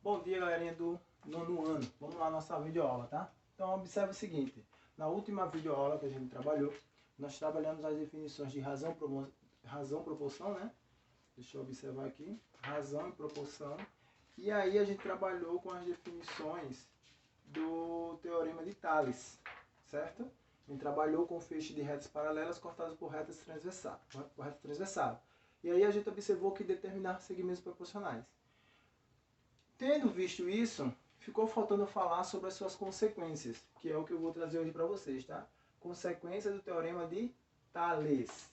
Bom dia, galerinha do nono ano. Vamos lá, nossa videoaula, tá? Então, observe o seguinte. Na última videoaula que a gente trabalhou, nós trabalhamos as definições de razão, proporção, né? Deixa eu observar aqui. Razão e proporção. E aí a gente trabalhou com as definições do teorema de Tales, certo? A gente trabalhou com o feixe de retas paralelas cortadas por retas transversais. E aí a gente observou que determinar segmentos proporcionais. Tendo visto isso, ficou faltando falar sobre as suas consequências, que é o que eu vou trazer hoje para vocês, tá? Consequências do teorema de Tales.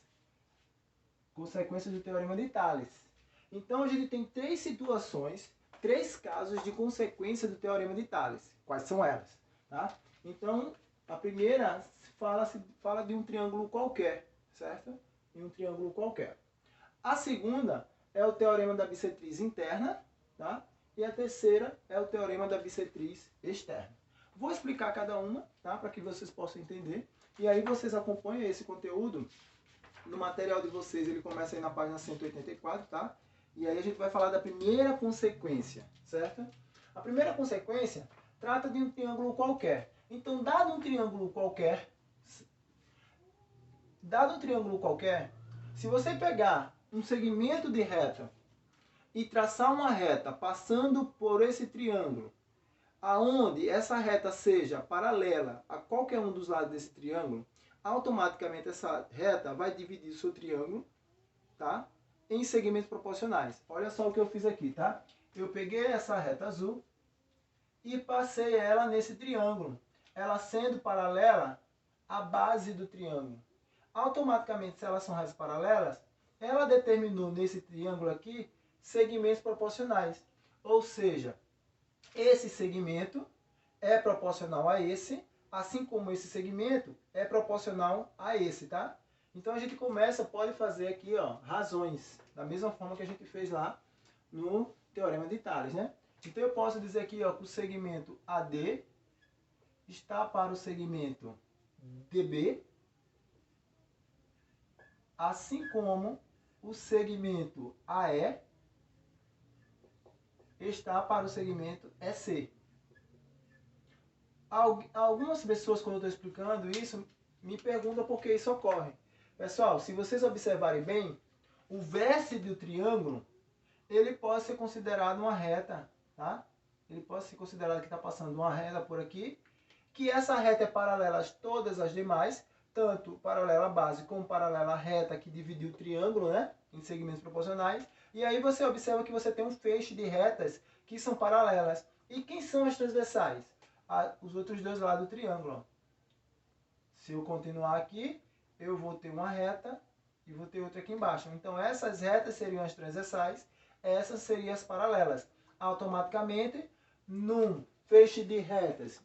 Consequências do teorema de Tales. Então a gente tem três situações, três casos de consequência do teorema de Tales. Quais são elas? Tá? Então, a primeira fala de um triângulo qualquer, certo? De um triângulo qualquer. A segunda é o teorema da bissetriz interna, tá? E a terceira é o teorema da bissetriz externa. Vou explicar cada uma, tá? Para que vocês possam entender. E aí vocês acompanham esse conteúdo no material de vocês. Ele começa aí na página 184, tá? E aí a gente vai falar da primeira consequência, certo? A primeira consequência trata de um triângulo qualquer. Então, dado um triângulo qualquer, se você pegar um segmento de reta e traçar uma reta passando por esse triângulo, aonde essa reta seja paralela a qualquer um dos lados desse triângulo, automaticamente essa reta vai dividir o seu triângulo, tá? Em segmentos proporcionais. Olha só o que eu fiz aqui, tá? Eu peguei essa reta azul e passei ela nesse triângulo, ela sendo paralela à base do triângulo. Automaticamente, se elas são retas paralelas, ela determinou nesse triângulo aqui segmentos proporcionais. Ou seja, esse segmento é proporcional a esse, assim como esse segmento é proporcional a esse, tá? Então a gente pode fazer aqui, ó, razões, da mesma forma que a gente fez lá no teorema de Tales, né? Então eu posso dizer aqui, ó, que o segmento AD está para o segmento DB, assim como o segmento AE está para o segmento EC. Algumas pessoas, quando eu estou explicando isso, me perguntam por que isso ocorre. Pessoal, se vocês observarem bem, o vértice do triângulo, ele pode ser considerado uma reta, tá? Ele pode ser considerado que está passando uma reta por aqui, que essa reta é paralela a todas as demais, tanto paralela à base como paralela à reta que dividiu o triângulo, né, em segmentos proporcionais. E aí você observa que você tem um feixe de retas que são paralelas. E quem são as transversais? Os outros dois lados do triângulo. Ó. Se eu continuar aqui, eu vou ter uma reta e vou ter outra aqui embaixo. Então essas retas seriam as transversais, essas seriam as paralelas. Automaticamente, num feixe de retas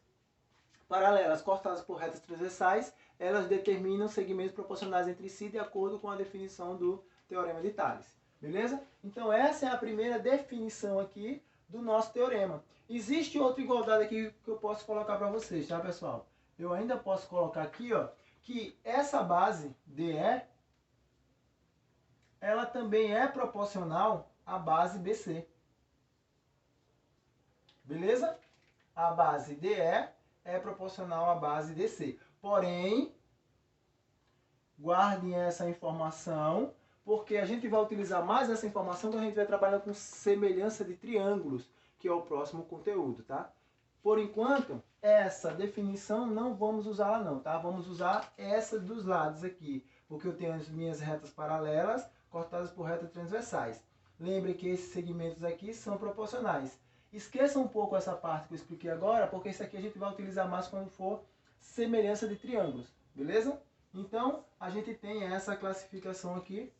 paralelas cortadas por retas transversais, elas determinam segmentos proporcionais entre si de acordo com a definição do teorema de Tales. Beleza? Então essa é a primeira definição aqui do nosso teorema. Existe outra igualdade aqui que eu posso colocar para vocês, tá, pessoal? Eu ainda posso colocar aqui, ó, que essa base DE, ela também é proporcional à base BC. Beleza? A base DE é proporcional à base DC. Porém, guardem essa informação, porque a gente vai utilizar mais essa informação quando a gente vai trabalhar com semelhança de triângulos, que é o próximo conteúdo, tá? Por enquanto, essa definição não vamos usá-la não, tá? Vamos usar essa dos lados aqui, porque eu tenho as minhas retas paralelas cortadas por retas transversais. Lembre que esses segmentos aqui são proporcionais. Esqueça um pouco essa parte que eu expliquei agora, porque isso aqui a gente vai utilizar mais quando for semelhança de triângulos, beleza? Então, a gente tem essa classificação aqui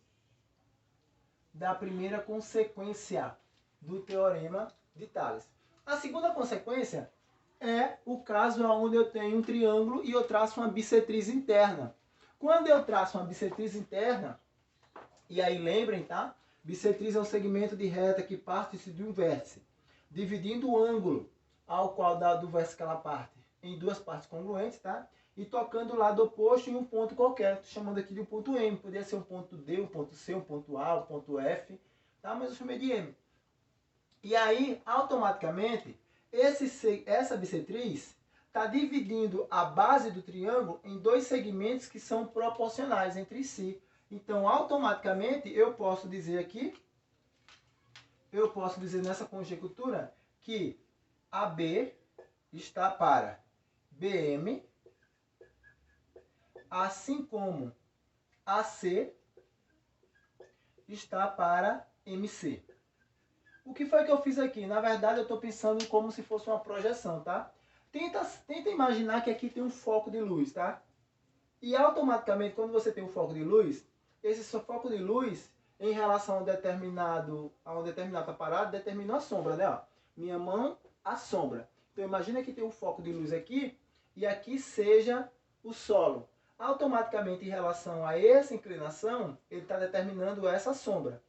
da primeira consequência do teorema de Tales. A segunda consequência é o caso onde eu tenho um triângulo e eu traço uma bissetriz interna. Quando eu traço uma bissetriz interna, e aí lembrem, tá? Bissetriz é um segmento de reta que parte de um vértice, dividindo o ângulo ao qual do vértice que ela parte em duas partes congruentes, tá? E tocando o lado oposto em um ponto qualquer. Estou chamando aqui de um ponto M. Poderia ser um ponto D, um ponto C, um ponto A, um ponto F, tá? Mas eu chamei de M. E aí, automaticamente, essa bissetriz está dividindo a base do triângulo em dois segmentos que são proporcionais entre si. Então, automaticamente, eu posso dizer aqui, nessa conjectura, que AB está para BM, assim como AC está para MC. O que foi que eu fiz aqui? Na verdade, eu estou pensando como se fosse uma projeção, tá? Tenta imaginar que aqui tem um foco de luz, tá? E automaticamente, quando você tem um foco de luz, esse seu foco de luz, em relação a uma determinada parada, determina a sombra, né? Ó, minha mão, a sombra. Então, imagina que tem um foco de luz aqui, e aqui seja o solo. Automaticamente, em relação a essa inclinação, ele está determinando essa sombra.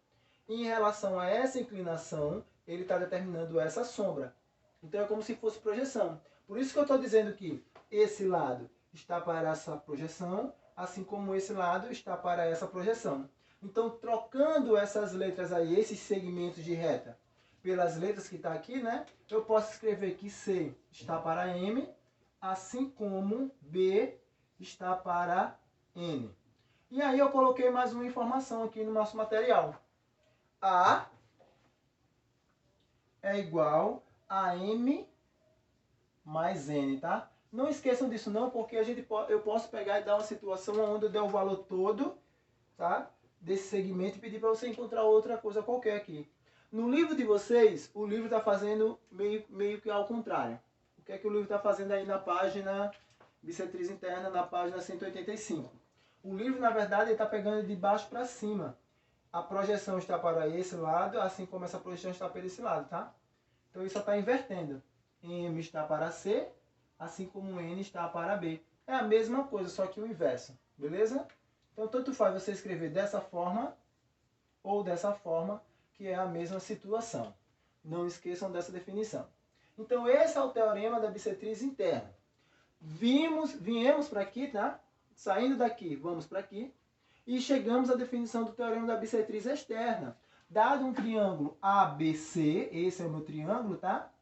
E em relação a essa inclinação, ele está determinando essa sombra. Então, é como se fosse projeção. Por isso que eu estou dizendo que esse lado está para essa projeção, assim como esse lado está para essa projeção. Então, trocando essas letras aí, esses segmentos de reta, pelas letras que está aqui, né? Eu posso escrever que C está para M, assim como B está para N. E aí eu coloquei mais uma informação aqui no nosso material. A é igual a M mais N, tá? Não esqueçam disso não, porque eu posso pegar e dar uma situação onde eu der o valor todo, tá? Desse segmento e pedir para você encontrar outra coisa qualquer aqui. No livro de vocês, o livro está fazendo meio que ao contrário. O que é que o livro está fazendo aí na página bissetriz interna, na página 185? O livro, na verdade, está pegando de baixo para cima. A projeção está para esse lado, assim como essa projeção está para esse lado, tá? Então, isso está invertendo. M está para C, assim como N está para B. É a mesma coisa, só que o inverso, beleza? Então, tanto faz você escrever dessa forma ou dessa forma, que é a mesma situação. Não esqueçam dessa definição. Então, esse é o teorema da bissetriz interna. Viemos para aqui, tá? Saindo daqui, vamos para aqui. E chegamos à definição do teorema da bissetriz externa. Dado um triângulo ABC, esse é o meu triângulo, tá?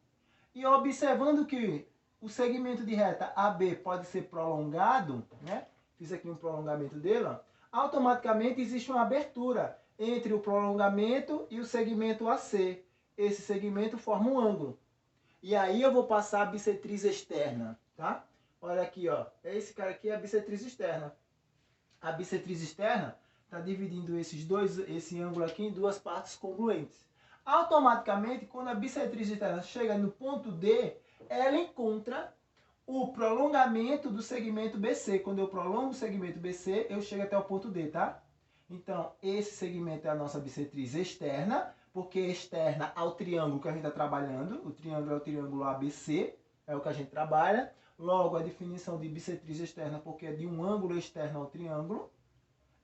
E observando que o segmento de reta AB pode ser prolongado, né? Fiz aqui um prolongamento dele, ó. Automaticamente existe uma abertura entre o prolongamento e o segmento AC. Esse segmento forma um ângulo. E aí eu vou passar a bissetriz externa, tá? Olha aqui, ó. Esse cara aqui é a bissetriz externa. A bissetriz externa está dividindo esse ângulo aqui em duas partes congruentes. Automaticamente, quando a bissetriz externa chega no ponto D, ela encontra o prolongamento do segmento BC. Quando eu prolongo o segmento BC, eu chego até o ponto D, tá? Então, esse segmento é a nossa bissetriz externa, porque é externa ao triângulo que a gente está trabalhando. O triângulo é o triângulo ABC, é o que a gente trabalha. Logo, a definição de bissetriz externa, porque é de um ângulo externo ao triângulo.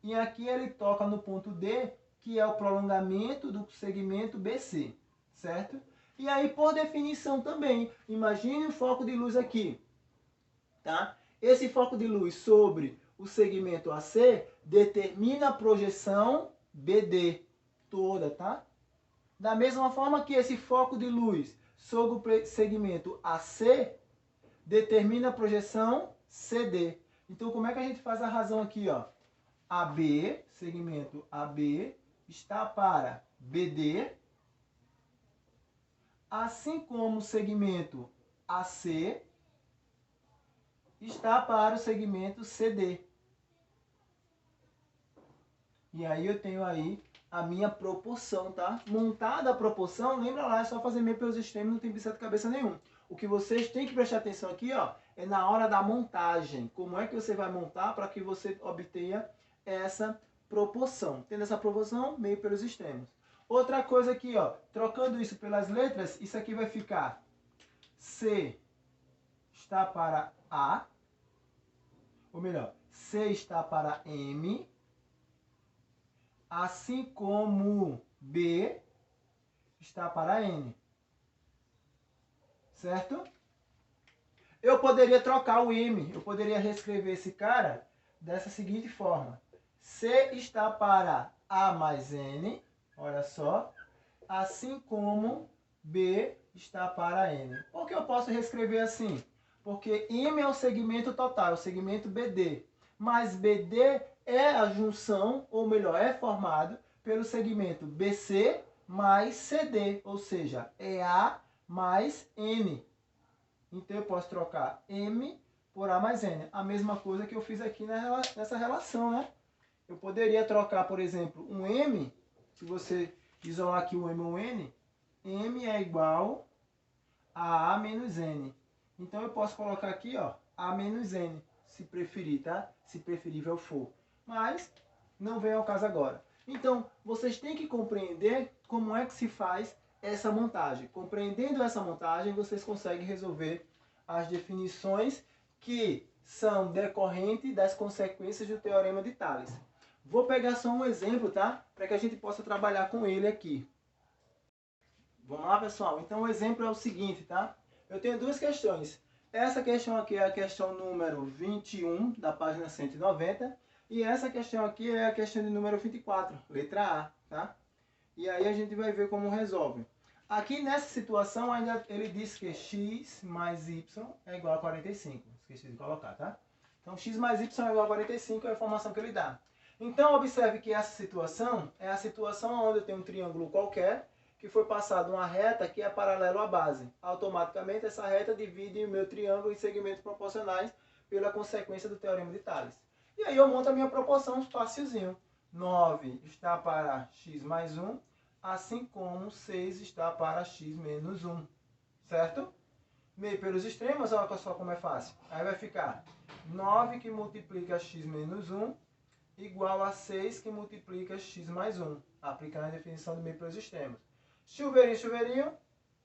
E aqui ele toca no ponto D, que é o prolongamento do segmento BC, certo? E aí, por definição também, imagine o foco de luz aqui, tá? Esse foco de luz sobre o segmento AC determina a projeção BD toda, tá? Da mesma forma que esse foco de luz sobre o segmento AC determina a projeção CD. Então, como é que a gente faz a razão aqui, ó? AB, segmento AB, está para BD, assim como o segmento AC está para o segmento CD. E aí eu tenho aí a minha proporção, tá? Montada a proporção, lembra lá, é só fazer meio pelos extremos, não tem bicho de cabeça nenhum. O que vocês têm que prestar atenção aqui, ó, é na hora da montagem. Como é que você vai montar para que você obtenha essa proporção? Tendo essa proporção, meio pelos extremos. Outra coisa aqui, ó, trocando isso pelas letras, isso aqui vai ficar C está para A, ou melhor, C está para M, assim como B está para N. Certo? Eu poderia trocar o M, eu poderia reescrever esse cara dessa seguinte forma. C está para A mais N, olha só, assim como B está para N. Por que eu posso reescrever assim? Porque M é o segmento total, é o segmento BD. Mas BD é a junção, ou melhor, é formado pelo segmento BC mais CD, ou seja, é A mais N. Então eu posso trocar M por A mais N. A mesma coisa que eu fiz aqui nessa relação, né? Eu poderia trocar, por exemplo, um M, se você isolar aqui o M ou o N, M é igual a A menos N. Então eu posso colocar aqui, ó, A menos N, se preferir, tá? Se preferível for. Mas não vem ao caso agora. Então, vocês têm que compreender como é que se faz essa montagem. Compreendendo essa montagem, vocês conseguem resolver as definições que são decorrentes das consequências do teorema de Tales. Vou pegar só um exemplo, tá? Para que a gente possa trabalhar com ele aqui. Vamos lá, pessoal? Então, o exemplo é o seguinte, tá? Eu tenho duas questões. Essa questão aqui é a questão número 21, da página 190. E essa questão aqui é a questão de número 24, letra A, tá? E aí a gente vai ver como resolve. Aqui nessa situação, ainda ele diz que x mais y é igual a 45. Esqueci de colocar, tá? Então, x mais y é igual a 45 é a informação que ele dá. Então, observe que essa situação é a situação onde eu tenho um triângulo qualquer, que foi passado uma reta que é paralelo à base. Automaticamente, essa reta divide o meu triângulo em segmentos proporcionais pela consequência do teorema de Tales. E aí eu monto a minha proporção facilzinho. 9 está para x mais 1, assim como 6 está para x menos 1. Certo? Meio pelos extremos, olha só como é fácil. Aí vai ficar 9 que multiplica x menos 1 igual a 6 que multiplica x mais 1. Aplicando a definição do meio pelos extremos. Chuveirinho, chuveirinho.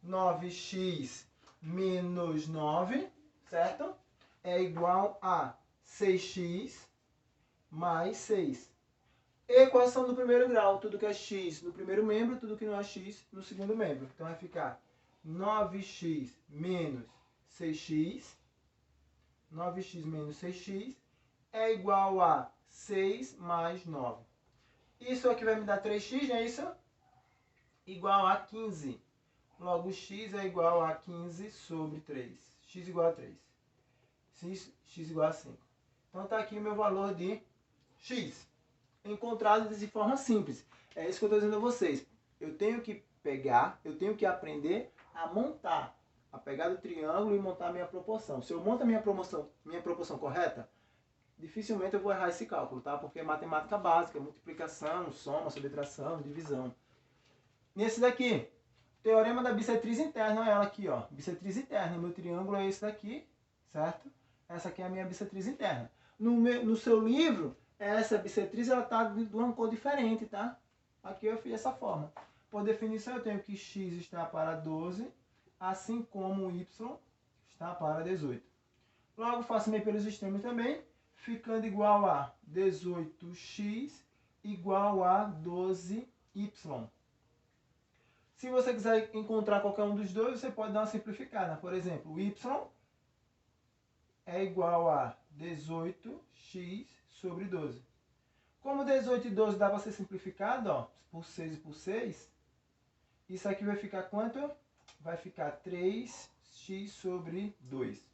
9x menos 9, certo? É igual a 6x mais 6. Equação do primeiro grau. Tudo que é x no primeiro membro, tudo que não é x no segundo membro. Então vai ficar 9x menos 6x. 9x menos 6x é igual a 6 mais 9. Isso aqui vai me dar 3x, não é isso? Igual a 15. Logo, x é igual a 15 sobre 3. X igual a 3. X igual a 5. Então está aqui o meu valor de x. Encontrado de forma simples. É isso que eu estou dizendo a vocês. Eu tenho que pegar, eu tenho que aprender a montar. A pegar o triângulo e montar a minha proporção. Se eu monto a minha proporção correta, dificilmente eu vou errar esse cálculo, tá? Porque é matemática básica, multiplicação, soma, subtração, divisão. Nesse daqui, teorema da bissetriz interna, olha ela aqui, ó. Bissetriz interna, meu triângulo é esse daqui, certo? Essa aqui é a minha bissetriz interna. No seu livro, essa bissetriz, ela tá de uma cor diferente, tá? Aqui eu fiz dessa forma. Por definição, eu tenho que x está para 12, assim como y está para 18. Logo, faço meio pelos extremos também, ficando igual a 18x igual a 12y. Se você quiser encontrar qualquer um dos dois, você pode dar uma simplificada. Por exemplo, o y é igual a 18x sobre 12. Como 18 e 12 dá para ser simplificado, ó, por 6 e por 6, isso aqui vai ficar quanto? Vai ficar 3x sobre 2.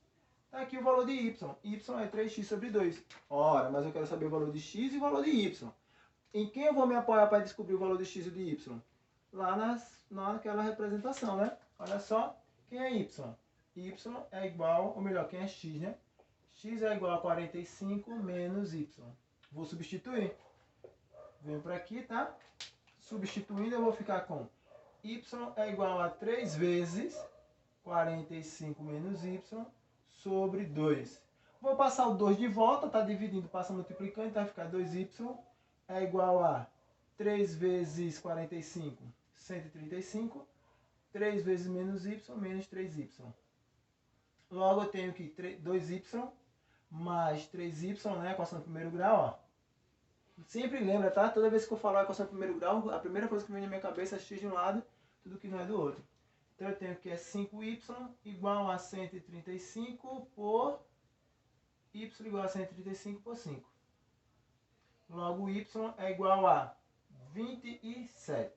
Está aqui o valor de y. Y é 3x sobre 2. Ora, mas eu quero saber o valor de x e o valor de y. Em quem eu vou me apoiar para descobrir o valor de x e de y? Lá naquela representação, né? Olha só, quem é y? Y é igual, ou melhor, quem é x, né? X é igual a 45 menos y. Vou substituir. Venho para aqui, tá? Substituindo, eu vou ficar com y é igual a 3 vezes 45 menos y sobre 2. Vou passar o 2 de volta, tá dividindo, passa multiplicando, então vai ficar 2y é igual a 3 vezes 45, 135. 3 vezes menos y, menos 3y. Logo, eu tenho que 2y mais 3y, né? Equação do primeiro grau, ó. Sempre lembra, tá? Toda vez que eu falar equação do primeiro grau, a primeira coisa que vem na minha cabeça é x de um lado, tudo que não é do outro. Então, eu tenho que é 5y igual a 135 por y igual a 135 por 5. Logo, y é igual a 27.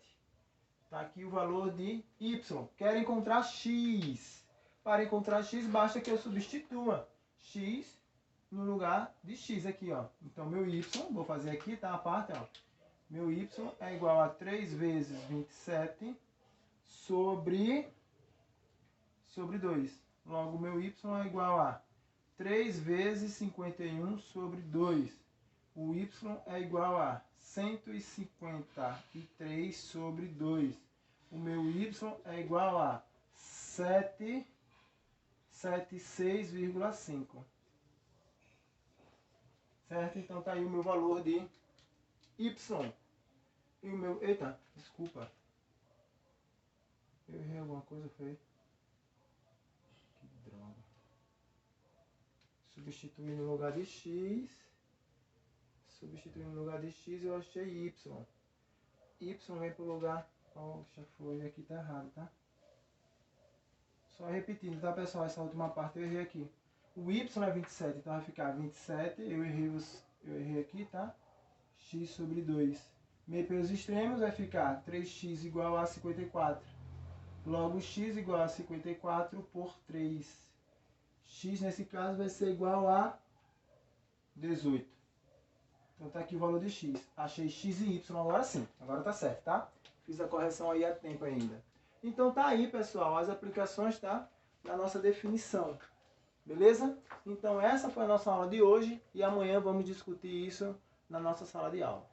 Está aqui o valor de y. Quero encontrar x. Para encontrar x, basta que eu substitua x no lugar de x aqui, ó. Então, meu y, vou fazer aqui, tá? A parte, ó. Meu y é igual a 3 vezes 27 sobre 2. Logo, meu y é igual a 3 vezes 51 sobre 2. O y é igual a 153 sobre 2. O meu y é igual a 776,5. Certo? Então tá aí o meu valor de y. E o meu... Eita, desculpa. Eu errei alguma coisa, foi? Que droga. Substituir no lugar de x. Substituir no lugar de x, eu achei y. Y vem pro lugar... Poxa, foi. Aqui tá errado, tá? Só repetindo, tá, pessoal? Essa última parte eu errei aqui. O y é 27, então vai ficar 27. Eu errei aqui, tá? X sobre 2. Meio pelos extremos vai ficar 3x igual a 54. Logo, x igual a 54 por 3. X, nesse caso, vai ser igual a 18. Então, tá aqui o valor de x. Achei x e y agora sim. Agora tá certo, tá? Fiz a correção aí a tempo ainda. Então, tá aí, pessoal, as aplicações, tá? Da nossa definição. Beleza? Então, essa foi a nossa aula de hoje. E amanhã vamos discutir isso na nossa sala de aula.